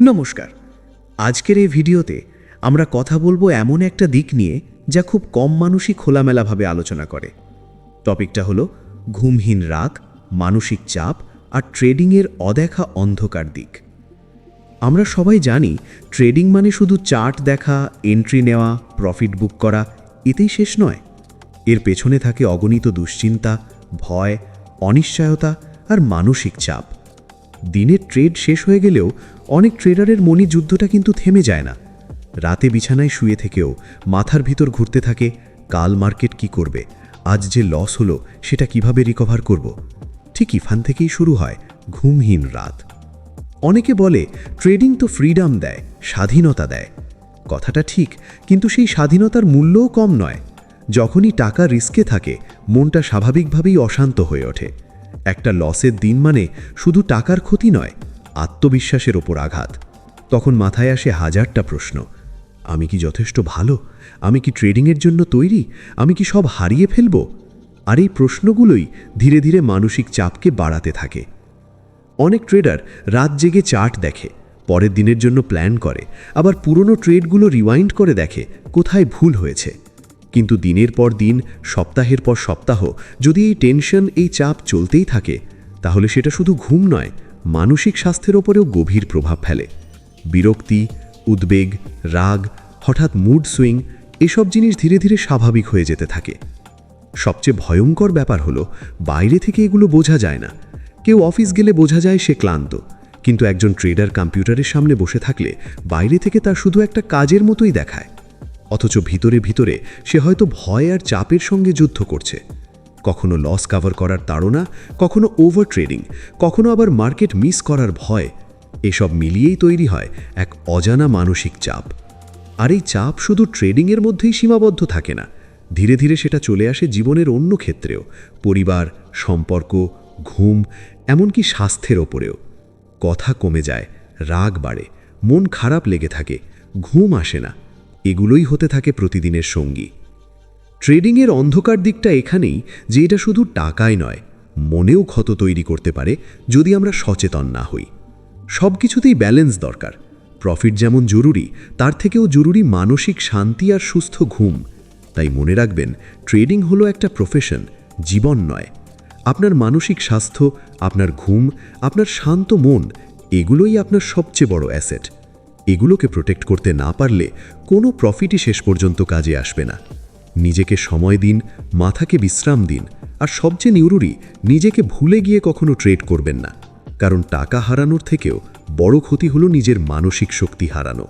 নমস্কার। আজকের এই ভিডিওতে আমরা কথা বলবো এমন একটা দিক নিয়ে যা খুব কম মানুষই খোলামেলাভাবে আলোচনা করে। টপিকটা হলো ঘুমহীন রাত, মানসিক চাপ আর ট্রেডিংয়ের অদেখা অন্ধকার দিক। আমরা সবাই জানি ট্রেডিং মানে শুধু চার্ট দেখা, এন্ট্রি নেওয়া, প্রফিট বুক করা, এতেই শেষ নয়। এর পেছনে থাকে অগণিত দুশ্চিন্তা, ভয়, অনিশ্চয়তা আর মানসিক চাপ। দিনের ট্রেড শেষ হয়ে গেলেও অনেক ট্রেডারের মনি যুদ্ধটা কিন্তু থেমে যায় না। রাতে বিছানায় শুয়ে থেকেও মাথার ভিতর ঘুরতে থাকে, কাল মার্কেট কি করবে, আজ যে লস হলো সেটা কিভাবে রিকভার করব। ঠিক এখান থেকেই শুরু হয় ঘুমহীন রাত। অনেকে বলে ট্রেডিং তো ফ্রিডম দেয়, স্বাধীনতা দেয়। কথাটা ঠিক, কিন্তু সেই স্বাধীনতার মূল্যও কম নয়। যখনই টাকা রিস্কে থাকে, মনটা স্বাভাবিকভাবেই অশান্ত হয়ে ওঠে। একটা লসের দিন মানে শুধু টাকার ক্ষতি নয়, আত্মবিশ্বাসের ওপর আঘাত। তখন মাথায় আসে হাজারটা প্রশ্ন। আমি কি যথেষ্ট ভালো? আমি কি ট্রেডিংয়ের জন্য তৈরি? আমি কি সব হারিয়ে ফেলব? আর এই প্রশ্নগুলোই ধীরে ধীরে মানসিক চাপকে বাড়াতে থাকে। অনেক ট্রেডার রাত জেগে চার্ট দেখে, পরের দিনের জন্য প্ল্যান করে, আবার পুরনো ট্রেডগুলো রিওয়াইন্ড করে দেখে কোথায় ভুল হয়েছে। কিন্তু দিনের পর দিন, সপ্তাহের পর সপ্তাহ যদি এই টেনশন, এই চাপ চলতেই থাকে, তাহলে সেটা শুধু ঘুম নয়, মানসিক স্বাস্থ্যের ওপরেও গভীর প্রভাব ফেলে। বিরক্তি, উদ্বেগ, রাগ, হঠাৎ মুড সুইং, এসব জিনিস ধীরে ধীরে স্বাভাবিক হয়ে যেতে থাকে। সবচেয়ে ভয়ঙ্কর ব্যাপার হলো বাইরে থেকে এগুলো বোঝা যায় না। কেউ অফিস গেলে বোঝা যায় সে ক্লান্ত, কিন্তু একজন ট্রেডার কম্পিউটারের সামনে বসে থাকলে বাইরে থেকে তার শুধু একটা কাজের মতোই দেখায়। অথচ ভিতরে ভিতরে সে হয়তো ভয় আর চাপের সঙ্গে যুদ্ধ করছে। কখনো লস কভার করার তাড়না, কখনো ওভার ট্রেডিং, কখনো আবার মার্কেট মিস করার ভয়। এসব মিলিয়েই তৈরি হয় এক অজানা মানসিক চাপ। আর এই চাপ শুধু ট্রেডিংয়ের মধ্যেই সীমাবদ্ধ থাকে না, ধীরে ধীরে সেটা চলে আসে জীবনের অন্য ক্ষেত্রেও। পরিবার, সম্পর্ক, ঘুম, এমনকি স্বাস্থ্যের ওপরেও। কথা কমে যায়, রাগ বাড়ে, মন খারাপ লেগে থাকে, ঘুম আসে না। এগুলোই হতে থাকে প্রতিদিনের সঙ্গী। ট্রেডিংয়ের অন্ধকার দিকটা এখানেই যে এটা শুধু টাকায় নয়, মনেও ক্ষত তৈরি করতে পারে যদি আমরা সচেতন না হই। সব কিছুতেই ব্যালেন্স দরকার। প্রফিট যেমন জরুরি, তার থেকেও জরুরি মানসিক শান্তি আর সুস্থ ঘুম। তাই মনে রাখবেন, ট্রেডিং হলো একটা প্রফেশন, জীবন নয়। আপনার মানসিক স্বাস্থ্য, আপনার ঘুম, আপনার শান্ত মন, এগুলোই আপনার সবচেয়ে বড় অ্যাসেট। এগুলোকে প্রোটেক্ট করতে না পারলে কোনো প্রফিটই শেষ পর্যন্ত কাজে আসবে না। নিজেকে সময় দিন, মাথাকে বিশ্রাম দিন, আর সবচেয়ে জরুরি, নিজেকে ভুলে গিয়ে কখনো ট্রেড করবেন না। কারণ টাকা হারানোর থেকেও বড় ক্ষতি হলো নিজের মানসিক শক্তি হারানো।